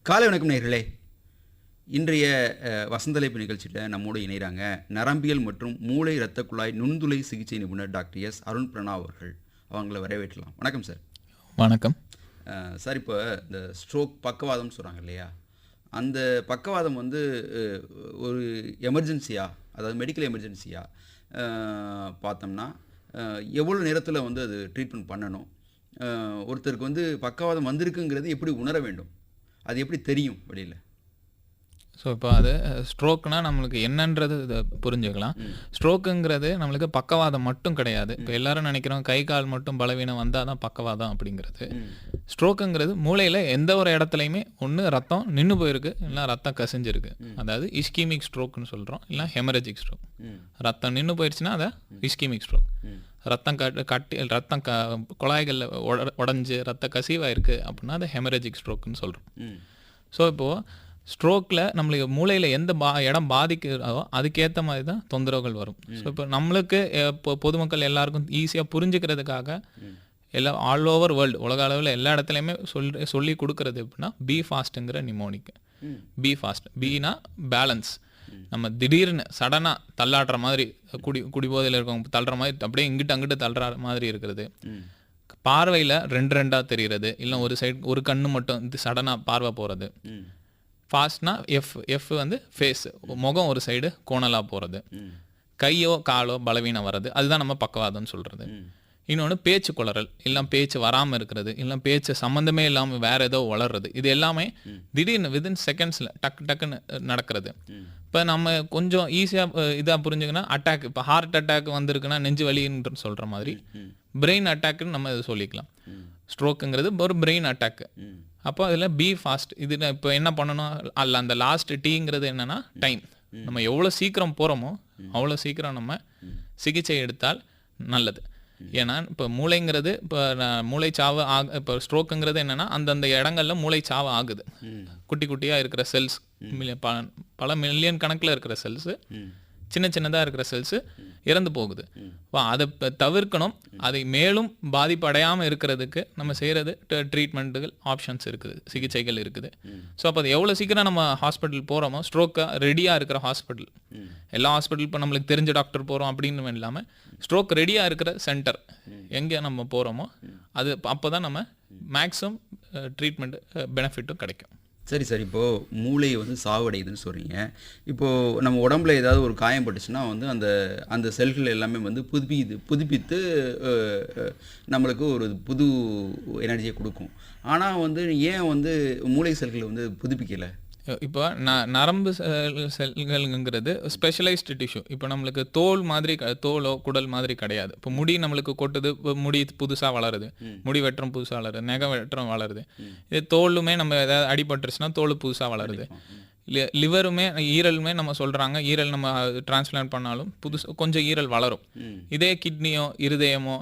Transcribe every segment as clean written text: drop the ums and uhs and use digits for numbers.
காலை வணக்கம் நேயர்களே. இன்றைய வசந்தலைப்பு நிகழ்ச்சியில் நம்மோடு இணைகிறாங்க நரம்பியல் மற்றும் மூளை இரத்த குழாய் நுண்துளை சிகிச்சை நிபுணர் டாக்டர் எஸ் அருண் பிரணா அவர்கள். அவங்கள வரவேற்றலாம். வணக்கம் சார். வணக்கம் சார். இப்போ இந்த ஸ்ட்ரோக் பக்கவாதம்னு சொல்கிறாங்க இல்லையா, அந்த பக்கவாதம் வந்து ஒரு எமர்ஜென்சியா, அதாவது மெடிக்கல் எமர்ஜென்சியா பார்த்தோம்னா எவ்வளோ நேரத்தில் வந்து அது ட்ரீட்மெண்ட் பண்ணணும்? ஒருத்தருக்கு வந்து பக்கவாதம் வந்திருக்குங்கிறது எப்படி உணர வேண்டும்? அது எப்படி தெரியும் வெளியில்? ஸோ இப்போ அது ஸ்ட்ரோக்னால் நம்மளுக்கு என்னன்றது இதை புரிஞ்சுக்கலாம். ஸ்ட்ரோக்குங்கிறது நம்மளுக்கு பக்கவாதம் மட்டும் கிடையாது. இப்போ எல்லாரும் நினைக்கிறோம் கை கால் மட்டும் பலவீனம் வந்தால் தான் பக்கவாதம் அப்படிங்கிறது. ஸ்ட்ரோக்குங்கிறது மூளையில் எந்த ஒரு இடத்துலையுமே ஒன்று ரத்தம் நின்று போயிருக்கு, இல்லை ரத்தம் கசிஞ்சிருக்கு, அதாவது இஸ்கீமிக் ஸ்ட்ரோக்னு சொல்கிறோம், இல்லை ஹெமரேஜிக் ஸ்ட்ரோக். ரத்தம் நின்று போயிடுச்சுன்னா அதை இஸ்கீமிக் ஸ்ட்ரோக். ரத்தம் குழாய்களில் உடஞ்சி ரத்த கசிவாயிருக்கு அப்படின்னா அது ஹெமரேஜிக் ஸ்ட்ரோக்குன்னு சொல்கிறோம். ஸோ இப்போது ஸ்ட்ரோக்கில் நம்மளுக்கு மூளையில் எந்த இடம் பாதிக்கிறதோ அதுக்கேற்ற மாதிரி தான் தொந்தரவுகள் வரும். ஸோ இப்போ நம்மளுக்கு இப்போ பொதுமக்கள் எல்லாருக்கும் ஈஸியாக புரிஞ்சுக்கிறதுக்காக எல்லாம் ஆல் ஓவர் வேர்ல்டு, உலக அளவில் எல்லா இடத்துலையுமே சொல்லி கொடுக்கறது எப்படின்னா பி ஃபாஸ்ட்டுங்கிற நிமோனிக். பி ஃபாஸ்ட், பீனா பேலன்ஸ். நம்ம திடீர்னு சடனாக தள்ளாடுற மாதிரி, குடிபோதையில் இருக்கவங்க தள்ளுற மாதிரி அப்படியே இங்கிட்டு அங்கிட்டு தள்ளுற மாதிரி இருக்கிறது, பார்வையில் ரெண்டாக தெரிகிறது, இல்லை ஒரு சைடு ஒரு கண்ணு மட்டும் சடனாக பார்வை போகிறது. ஃபாஸ்ட்னா எஃப் வந்து ஃபேஸ், முகம் ஒரு சைடு கோணலாக போகிறது, கையோ காலோ பலவீனம் வர்றது, அதுதான் நம்ம பக்கவாதம்னு சொல்கிறது. இன்னொன்று பேச்சு குளறல், இல்லை பேச்சு வராமல் இருக்கிறது, இல்லை பேச்சு சம்மந்தமே இல்லாமல் வேறு ஏதோ வளர்றது. இது எல்லாமே திடீர்னு வித்தின் செகண்ட்ஸில் டக்குன்னு நடக்கிறது. இப்போ நம்ம கொஞ்சம் ஈஸியாக இதாக புரிஞ்சுங்கன்னா அட்டாக், இப்போ ஹார்ட் அட்டாக் வந்திருக்குன்னா நெஞ்சு வலின்னு சொல்கிற மாதிரி பிரெயின் அட்டாக்குன்னு நம்ம இதை சொல்லிக்கலாம். ஸ்ட்ரோக்குங்கிறது ஒரு பிரெயின் அட்டாக்கு. அப்போ அதில் பி ஃபாஸ்ட். இது இப்போ என்ன பண்ணணும், அல்ல அந்த லாஸ்ட் டீங்கிறது என்னென்னா டைம். நம்ம எவ்வளோ சீக்கிரம் போகிறோமோ அவ்வளோ சீக்கிரம் நம்ம சிகிச்சை எடுத்தால் நல்லது. ஏன்னா இப்போ மூளைங்கிறது, இப்போ மூளைச்சாவு இப்போ ஸ்ட்ரோக்குங்கிறது என்னென்னா அந்தந்த இடங்களில் மூளைச்சாவு ஆகுது. குட்டி குட்டியாக இருக்கிற செல்ஸ், பல மில்லியன் கணக்கில் இருக்கிற செல்ஸு, சின்னதாக இருக்கிற செல்ஸு இறந்து போகுது. அதை தவிர்க்கணும். அதை மேலும் பாதிப்படையாமல் இருக்கிறதுக்கு நம்ம செய்கிறது ட்ரீட்மெண்ட்டுகள் ஆப்ஷன்ஸ் இருக்குது, சிகிச்சைகள் இருக்குது. ஸோ அப்போ அது எவ்வளோ சீக்கிரம் நம்ம ஹாஸ்பிட்டல் போகிறோமோ, ஸ்ட்ரோக்காக ரெடியாக இருக்கிற ஹாஸ்பிட்டல், எல்லா ஹாஸ்பிட்டல் இப்போ நம்மளுக்கு தெரிஞ்ச டாக்டர் போகிறோம் அப்படின்னு இல்லாமல் ஸ்ட்ரோக் ரெடியாக இருக்கிற சென்டர் எங்கே நம்ம போகிறோமோ அது அப்போ தான் நம்ம மேக்ஸிமம் ட்ரீட்மெண்ட் பெனிஃபிட்டும் கிடைக்கும். சரி சார். இப்போது மூளை வந்து சாவடையுதுன்னு சொல்கிறீங்க. இப்போது நம்ம உடம்புல ஏதாவது ஒரு காயம் பட்டுச்சுன்னா வந்து அந்த செல்கள் எல்லாமே வந்து புதுப்பித்து நம்மளுக்கு ஒரு புது எனர்ஜியை கொடுக்கும். ஆனால் வந்து ஏன் வந்து மூளை செல்களை வந்து புதுப்பிக்கலை? இப்போ நரம்பு செல்கள்ங்கிறது ஸ்பெஷலைஸ்டு டிஷ்யூ. இப்போ நம்மளுக்கு தோல் மாதிரி, தோலோ குடல் மாதிரி கிடையாது. இப்போ முடி நம்மளுக்கு கொட்டுது, முடி புதுசாக வளருது, முடி வெற்றம் புதுசாக வளருது, நெகை வெற்றம் வளருது. இது தோலுமே நம்ம ஏதாவது அடிபட்டுருச்சுன்னா தோல் புதுசாக வளருது. லிவருமே ஈரலுமே நம்ம சொல்கிறாங்க, ஈரல் நம்ம டிரான்ஸ்பிளான்ட் பண்ணாலும் கொஞ்சம் ஈரல் வளரும். இதே கிட்னியோ இருதயமோ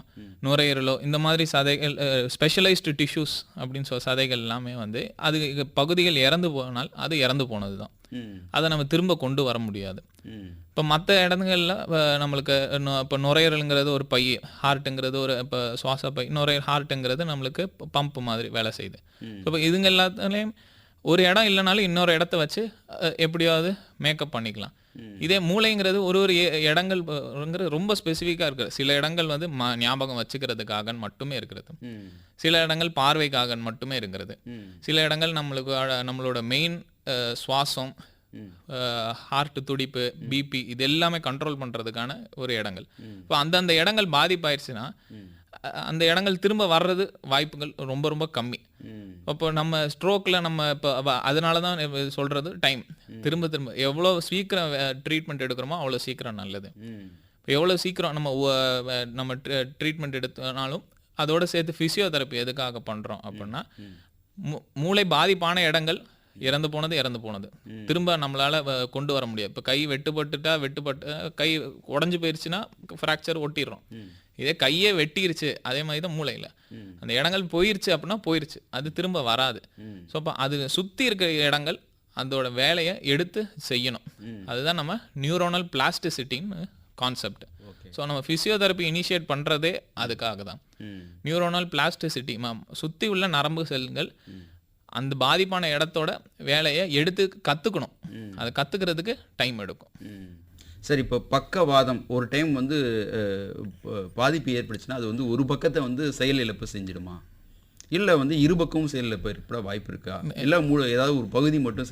நுரையீரலோ இந்த மாதிரி சதைகள், ஸ்பெஷலைஸ்டு டிஷ்யூஸ் அப்படின்னு சதைகள் எல்லாமே வந்து அது பகுதிகள் இறந்து போனால் அது இறந்து போனது தான். அதை நம்ம திரும்ப கொண்டு வர முடியாது. இப்போ மற்ற இடங்களில் நம்மளுக்கு இப்போ நுரையீரலுங்கிறது ஒரு பை, ஹார்ட்டுங்கிறது ஒரு இப்போ சுவாச பை, ஹார்ட்டுங்கிறது நம்மளுக்கு பம்ப் மாதிரி வேலை செய்யுது. இப்போ இதுங்க எல்லாத்துலேயும் ஒரு இடம் இல்லைனாலும் இன்னொரு இடத்த வச்சு எப்படியாவது மேக்கப் பண்ணிக்கலாம். இதே மூளைங்கிறது ஒரு இடங்கள்ங்கிறது ரொம்ப ஸ்பெசிஃபிக்காக இருக்குது. சில இடங்கள் வந்து ஞாபகம் வச்சுக்கிறதுக்காக மட்டுமே இருக்கிறது, சில இடங்கள் பார்வைக்காக மட்டுமே இருக்கிறது, சில இடங்கள் நம்மளோட மெயின் சுவாசம், ஹார்ட் துடிப்பு, பிபி இது எல்லாமே கண்ட்ரோல் பண்ணுறதுக்கான ஒரு இடங்கள். இப்போ அந்தந்த இடங்கள் பாதிப்பாயிருச்சுன்னா அந்த இடங்கள் திரும்ப வர்றது வாய்ப்புகள் ரொம்ப ரொம்ப கம்மி. இப்போ நம்ம ஸ்ட்ரோக்கில் நம்ம இப்போ அதனால தான் சொல்கிறது டைம். திரும்ப எவ்வளோ சீக்கிரம் ட்ரீட்மெண்ட் எடுக்கிறோமோ அவ்வளோ சீக்கிரம் நல்லது. இப்போ எவ்வளோ சீக்கிரம் நம்ம ட்ரீட்மெண்ட் எடுத்தனாலும் அதோட சேர்த்து ஃபிசியோதெரப்பி எதுக்காக பண்ணுறோம் அப்படின்னா, மூளை பாதிப்பான இடங்கள் இறந்து போனது திரும்ப நம்மளால் கொண்டு வர முடியாது. இப்போ கை வெட்டுப்பட்டு கை உடஞ்சி போயிடுச்சுன்னா ஃப்ராக்சர் ஒட்டிடுறோம். இதே கையே வெட்டிருச்சு அதே மாதிரி தான் மூளையில் அந்த இடங்கள் போயிருச்சு அப்படின்னா போயிருச்சு, அது திரும்ப வராது. ஸோ அப்போ அது சுற்றி இருக்கிற இடங்கள் அதோட வேலையை எடுத்து செய்யணும். அதுதான் நம்ம நியூரோனல் பிளாஸ்டிசிட்டின்னு கான்செப்ட். ஸோ நம்ம ஃபிசியோதெரப்பி இனிஷியேட் பண்ணுறதே அதுக்காக தான். நியூரோனல் பிளாஸ்டிசிட்டி, சுற்றி உள்ள நரம்பு செல்கள் அந்த பாதிப்பான இடத்தோட வேலையை எடுத்து கற்றுக்கணும். அதை கற்றுக்கிறதுக்கு டைம் எடுக்கும். சரி, இப்போ பக்கவாதம் ஒரு டைம் வந்து பாதிப்பு ஏற்படுச்சுன்னா அது வந்து ஒரு பக்கத்தை வந்து செயலிழப்பு செஞ்சிடுமா, இல்லை வந்து இரு பக்கமும் செயலிழப்பு ஏற்பட வாய்ப்பு இருக்கா, இல்லை ஏதாவது ஒரு பகுதி மட்டும்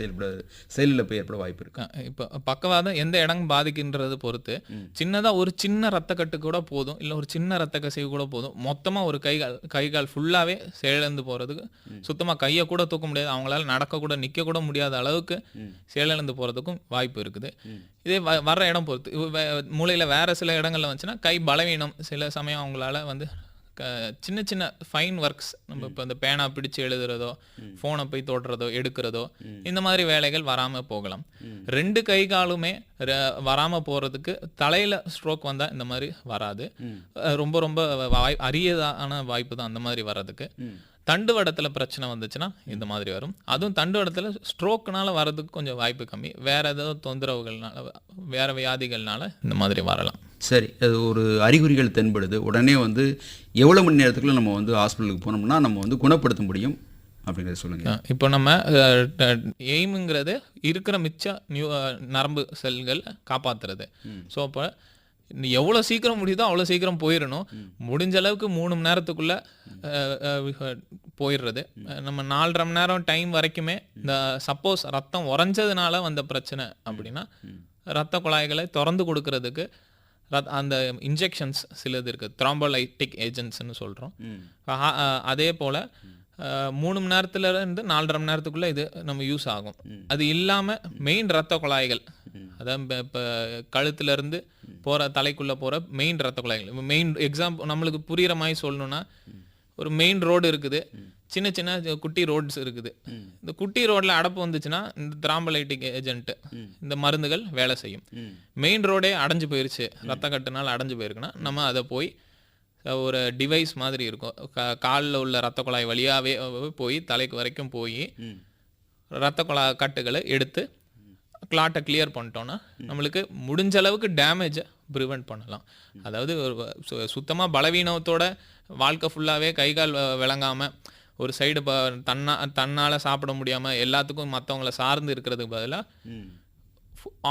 செயலிழப்பு ஏற்பட வாய்ப்பு இருக்கா? இப்போ பக்கவாதம் எந்த இடம் பாதிக்கின்றது பொறுத்து சின்னதாக ஒரு சின்ன ரத்த கட்டு கூட போதும், இல்லை ஒரு சின்ன ரத்த கசிவு கூட போதும், மொத்தமாக ஒரு கை கால் ஃபுல்லாகவே செயலிழந்து போகிறதுக்கு, சுத்தமாக கையை கூட தூக்க முடியாது, அவங்களால நடக்க கூட நிற்க கூட முடியாத அளவுக்கு செயலிழந்து போகிறதுக்கும் வாய்ப்பு இருக்குது. இதே வர்ற இடம் பொறுத்து மூளையில் வேறு சில இடங்கள்ல வந்துச்சுன்னா கை பலவீனம், சில சமயம் அவங்களால வந்து சின்ன சின்ன ஃபைன் ஒர்க்ஸ், நம்ம இப்போ இந்த பேனா பிடிச்சு எழுதுறதோ, ஃபோனை போய் தொடுறதோ எடுக்கிறதோ, இந்த மாதிரி வேலைகள் வராமல் போகலாம். 2 கை காலுமே வராமல் போகிறதுக்கு தலையில் ஸ்ட்ரோக் வந்தால் இந்த மாதிரி வராது. ரொம்ப ரொம்ப அரியதான வாய்ப்பு தான் அந்த மாதிரி வர்றதுக்கு. தண்டுவடத்தில் பிரச்சனை வந்துச்சுன்னா இந்த மாதிரி வரும். அதுவும் தண்டுவடத்தில் ஸ்ட்ரோக்குனால வர்றதுக்கு கொஞ்சம் வாய்ப்பு கம்மி. வேறு ஏதாவது தொந்தரவுகள்னால, வேறு வியாதிகள்னால இந்த மாதிரி வரலாம். சரி, அது ஒரு அறிகுறிகள் தென்படுது, உடனே வந்து எவ்வளோ மணி நேரத்துக்குள்ள நம்ம வந்து ஹாஸ்பிட்டலுக்கு போனோம்னா நம்ம வந்து குணப்படுத்த முடியும் அப்படிங்கிறத சொல்லுங்கள். இப்போ நம்ம எய்முங்கிறது இருக்கிற மிச்ச நரம்பு செல்கள் காப்பாற்றுறது. ஸோ அப்போ எவ்வளோ சீக்கிரம் முடியுதோ அவ்வளோ சீக்கிரம் போயிடணும். முடிஞ்ச அளவுக்கு 3 மணி நேரத்துக்குள்ளே போயிடுறது. நம்ம 4.5 மணி நேரம் டைம் வரைக்குமே இந்த சப்போஸ் ரத்தம் உறைஞ்சதுனால வந்த பிரச்சனை அப்படின்னா ரத்த குழாய்களை திறந்து கொடுக்கறதுக்கு அந்த இன்ஜெக்ஷன்ஸ் சிலது இருக்குது, த்ராம்போலைட்டிக் ஏஜென்ட்ஸ்னு சொல்கிறோம். அதே போல் 3 மணி நேரத்துலேருந்து 4.5 மணி நேரத்துக்குள்ளே இது நம்ம யூஸ் ஆகும். அது இல்லாமல் மெயின் ரத்த குழாய்கள், அதாவது இப்போ கழுத்துலேருந்து போகிற தலைக்குள்ளே போகிற மெயின் ரத்த குழாய்கள், மெயின் எக்ஸாம்பிள் நம்மளுக்கு புரிகிற மாதிரி சொல்லணுன்னா, ஒரு மெயின் ரோடு இருக்குது, சின்ன சின்ன குட்டி ரோட்ஸ் இருக்குது. இந்த குட்டி ரோடில் அடப்பு வந்துச்சுன்னா இந்த த்ராம்போலைட்டிக் ஏஜென்ட், இந்த மருந்துகள் வேலை செய்யும். மெயின் ரோடே அடைஞ்சு போயிருச்சு, ரத்த கட்டுனால அடைஞ்சு போயிருக்குன்னா நம்ம அதை போய் ஒரு டிவைஸ் மாதிரி இருக்கும், காலில் உள்ள ரத்த குழாய் வழியாகவே போய் தலைக்கு வரைக்கும் போய் ரத்த குழாய் கட்டுகளை எடுத்து கிளாட்டை கிளியர் பண்ணிட்டோன்னா நம்மளுக்கு முடிஞ்ச அளவுக்கு டேமேஜை ப்ரிவெண்ட் பண்ணலாம். அதாவது சுத்தமாக பலவீனத்தோட வாழ்க்கை ஃபுல்லாகவே கை கால் விளங்காமல் ஒரு சைடு தன்னால் சாப்பிட முடியாமல் எல்லாத்துக்கும் மற்றவங்கள சார்ந்து இருக்கிறதுக்கு பதிலாக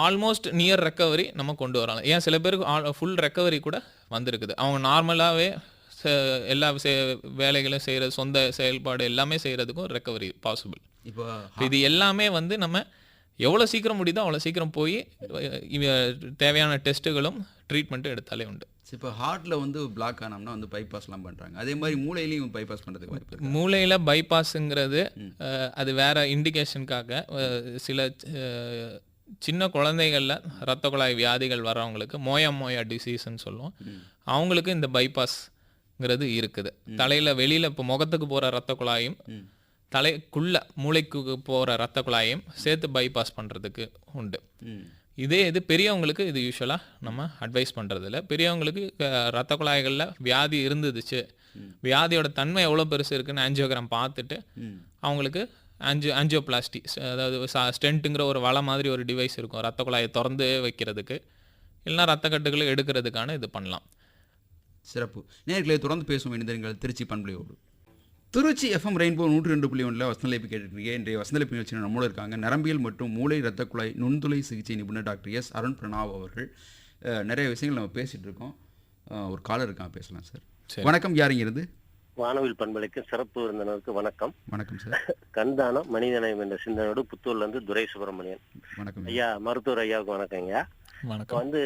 ஆல்மோஸ்ட் நியர் ரெக்கவரி நம்ம கொண்டு வரலாம். ஏன் சில பேருக்கு ஃபுல் ரெக்கவரி கூட வந்திருக்குது. அவங்க நார்மலாகவே எல்லா வேலைகளும் செய்கிறது, சொந்த செயல்பாடு எல்லாமே செய்கிறதுக்கும் ரெக்கவரி பாசிபிள். இப்போ இது எல்லாமே வந்து நம்ம எவ்வளோ சீக்கிரம் முடியுதோ அவ்வளோ சீக்கிரம் போய் தேவையான டெஸ்ட்டுகளும் ட்ரீட்மெண்ட்டும் எடுத்தாலே உண்டு. இப்போ ஹார்ட்டில் வந்து பிளாக் ஆனோம்னா வந்து பைபாஸ்லாம் பண்ணுறாங்க, அதே மாதிரி மூளையிலையும் பைபாஸ் பண்ணுறதுக்கு வாய்ப்பு இருக்குது. மூளையில் பைபாஸுங்கிறது அது வேறு இண்டிகேஷனுக்காக சில சின்ன குழந்தைகளில் இரத்த குழாய் வியாதிகள் வர்றவங்களுக்கு மோயா டிசீஸ்ன்னு சொல்லுவோம், அவங்களுக்கு இந்த பைபாஸ்ங்கிறது இருக்குது. தலையில் வெளியில் இப்போ முகத்துக்கு போகிற இரத்த குழாயும் தலைக்குள்ள மூளைக்கு போகிற இரத்த குழாயையும் சேர்த்து பைபாஸ் பண்ணுறதுக்கு உண்டு. இது பெரியவங்களுக்கு இது யூஸ்வலாக நம்ம அட்வைஸ் பண்ணுறதில்ல. பெரியவங்களுக்கு இரத்த குழாய்களில் வியாதி இருந்துச்சு, வியாதியோட தன்மை எவ்வளோ பெருசு இருக்குன்னு ஆஞ்சியோகிராம் பார்த்துட்டு அவங்களுக்கு ஆஞ்சியோபிளாஸ்டி, அதாவது ஸ்டென்ட்டுங்கிற ஒரு வலை மாதிரி ஒரு டிவைஸ் இருக்கும் ரத்த குழாயை திறந்து வைக்கிறதுக்கு, இல்லைனா ரத்த கட்டுகளை எடுக்கிறதுக்கான இது பண்ணலாம். சிறப்பு. நேயர்களே, தொடர்ந்து பேசும் இணைந்தீர்கள் திருச்சி பண்பலையோடு. திருச்சி எஃப்எம் ரெயின்போ 102.1 வசந்தலைப்பு கேட்டுருக்கீங்க. இன்றைய வசந்தலைப்பு நிகழ்ச்சியில் நம்மளோட இருக்காங்க நரம்பியல் மற்றும் மூளை இரத்த குழாய் நுண்துளை சிகிச்சை நிபுணர் டாக்டர் எஸ் அருண் பிரணாவ் அவர்கள். நிறைய விஷயங்கள் நம்ம பேசிகிட்டு இருக்கோம். ஒரு காலர் இருக்கான், பேசலாம் சார். வணக்கம், யாருங்க இருந்து? வானவில் பண்பலைக்கு சிறப்பு விருந்தினருக்கு வணக்கம். வணக்கம் சார். கண்தானம் மனிதநேயம் என்ற சிந்தனையோடு புத்தூர்ல இருந்து துரை சுப்பிரமணியன். வணக்கம் ஐயா, மருத்துவர் ஐயாவுக்கு வணக்கங்க. வந்து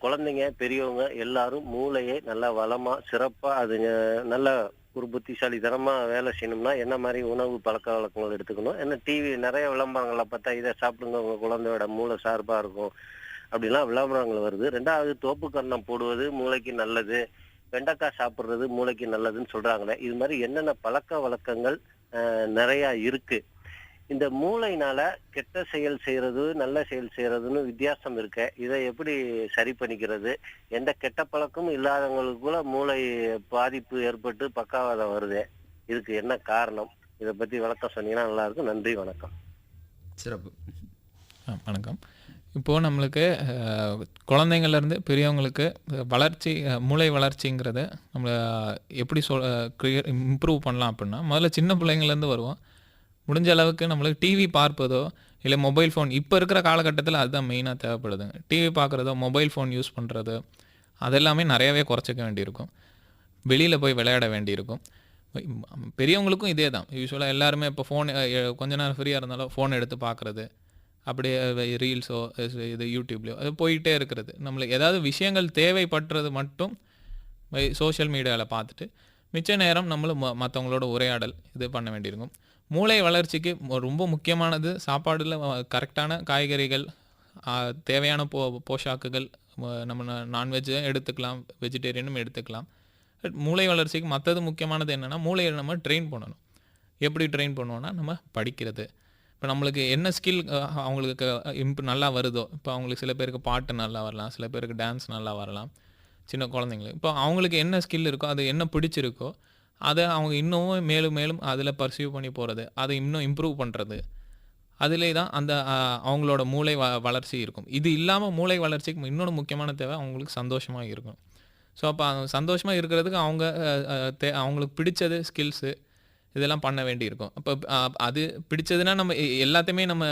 குழந்தைங்க பெரியவங்க எல்லாரும் மூளையை நல்லா வளமா சிறப்பா அது நல்ல ஒரு புத்திசாலித்தனமா வேலை செய்யணும்னா என்ன மாதிரி உணவு பழக்க வழக்கங்கள் எடுத்துக்கணும், என்ன டிவி நிறைய விளம்பரங்களை பார்த்தா இதை சாப்பிடுங்க உங்க குழந்தையோட மூளை சார்பா இருக்கும் அப்படிலாம் விளம்பரங்கள் வருது. 2வது தோப்பு கன்னம் போடுவது மூளைக்கு நல்லது, வெண்டைக்காய் சாப்பிடுறது மூளைக்கு நல்லதுன்னு சொல்றாங்களே, இது மாதிரி என்னென்ன பழக்க வழக்கங்கள் நிறைய இருக்கு. இந்த மூளையினால கெட்ட செயல் செய்யறது நல்ல செயல் செய்யறதுன்னு வித்தியாசம் இருக்க, இதை எப்படி சரி பண்ணிக்கிறது? எந்த கெட்ட பழக்கமும் இல்லாதவங்களுக்கு கூட மூளை பாதிப்பு ஏற்பட்டு பக்கவாதம் வருது, இதுக்கு என்ன காரணம்? இதை பத்தி விளக்கம் சொன்னீங்கன்னா நல்லா இருக்கும். நன்றி, வணக்கம். சிறப்பு. வணக்கம். இப்போது நம்மளுக்கு குழந்தைங்கள்லேருந்து பெரியவங்களுக்கு வளர்ச்சி, மூளை வளர்ச்சிங்கிறத நம்ம எப்படி இம்ப்ரூவ் பண்ணலாம் அப்படின்னா, முதல்ல சின்ன பிள்ளைங்கள்லேருந்து வருவோம். முடிஞ்ச அளவுக்கு நம்மளுக்கு டிவி பார்ப்பதோ இல்லை மொபைல் ஃபோன் இப்போ இருக்கிற காலகட்டத்தில் அதுதான் மெயினாக தேவைப்படுதுங்க. டிவி பார்க்குறதோ மொபைல் ஃபோன் யூஸ் பண்ணுறதோ அதெல்லாமே நிறையாவே குறைச்சிக்க வேண்டியிருக்கும். வெளியில் போய் விளையாட வேண்டியிருக்கும். பெரியவங்களுக்கும் இதே தான். யூஸ்வலாக எல்லாருமே இப்போ ஃபோன் கொஞ்ச நேரம் ஃப்ரீயாக இருந்தாலும் ஃபோன் எடுத்து பார்க்குறது, அப்படியே ரீல்ஸோ இது யூடியூப்லையோ அது போயிட்டே இருக்கிறது. நம்மளுக்கு ஏதாவது விஷயங்கள் தேவைப்படுறது மட்டும் சோஷியல் மீடியாவில் பார்த்துட்டு மிச்ச நேரம் நம்மளும் மற்றவங்களோட உரையாடல் இது பண்ண வேண்டியிருக்கும். மூளை வளர்ச்சிக்கு ரொம்ப முக்கியமானது சாப்பாடில் கரெக்டான காய்கறிகள், தேவையான போஷாக்குகள். நம்ம நான்வெஜ் எடுத்துக்கலாம், வெஜிடேரியனும் எடுத்துக்கலாம். மூளை வளர்ச்சிக்கு மற்றது முக்கியமானது என்னென்னா மூளையை நம்ம ட்ரெயின் பண்ணணும். எப்படி ட்ரெயின் பண்ணுவோன்னா நம்ம படிக்கிறது. இப்போ நம்மளுக்கு என்ன ஸ்கில் அவங்களுக்கு நல்லா வருதோ, இப்போ அவங்களுக்கு சில பேருக்கு பாட்டு நல்லா வரலாம், சில பேருக்கு டான்ஸ் நல்லா வரலாம், சின்ன குழந்தைங்களுக்கு. இப்போ அவங்களுக்கு என்ன ஸ்கில் இருக்கோ, அது என்ன பிடிச்சிருக்கோ அதை அவங்க இன்னமும் மேலும் மேலும் அதில் பர்சியூ பண்ணி போகிறது, அதை இன்னும் இம்ப்ரூவ் பண்ணுறது, அதிலே தான் அந்த அவங்களோட மூளை வளர்ச்சி இருக்கும். இது இல்லாமல் மூளை வளர்ச்சிக்கு இன்னொன்று முக்கியமான தேவை அவங்களுக்கு சந்தோஷமாக இருக்கும். ஸோ அப்போ சந்தோஷமாக இருக்கிறதுக்கு அவங்களுக்கு பிடிச்சது ஸ்கில்ஸு இதெல்லாம் பண்ண வேண்டியிருக்கும். அப்போ அது பிடிச்சதுன்னா நம்ம எல்லாத்தையுமே நம்ம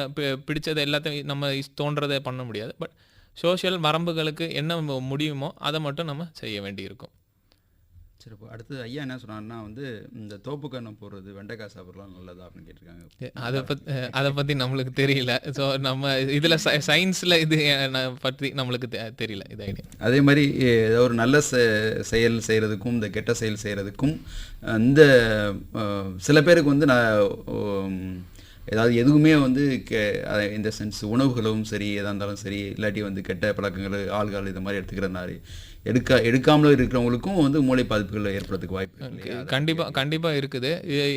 பிடிச்சது எல்லாத்தையும் நம்ம தோன்றதை பண்ண முடியாது. பட் சோஷியல் வரம்புகளுக்கு என்ன முடியுமோ அதை மட்டும் நம்ம செய்ய வேண்டியிருக்கும். சரி, இப்போ அடுத்து ஐயா என்ன சொன்னாங்கன்னா வந்து இந்த தோப்புக்கண்ணை போடுறது, வெண்டைக்காய் சாப்பிட்றலாம் நல்லதா அப்படின்னு கேட்டிருக்காங்க. அதை பற்றி நம்மளுக்கு தெரியல. ஸோ நம்ம இதில் சயின்ஸில் இது பற்றி நம்மளுக்கு தெரியல இது ஐடியா. அதே மாதிரி ஏதோ ஒரு நல்ல செயல் செய்கிறதுக்கும் இந்த கெட்ட செயல் செய்கிறதுக்கும் இந்த சில பேருக்கு வந்து ஏதாவது எதுவுமே வந்து இந்த சென்ஸ் உணவுகளும் சரி எதாக இருந்தாலும் சரி, இல்லாட்டி வந்து கெட்ட பழக்கங்கள் ஆள்கள் இது மாதிரி எடுத்துக்கிறனாரு எடுக்காமலும் இருக்கிறவங்களுக்கும் வந்து மூளை பாதிப்புகள் ஏற்படுறதுக்கு வாய்ப்பு கண்டிப்பாக இருக்குது.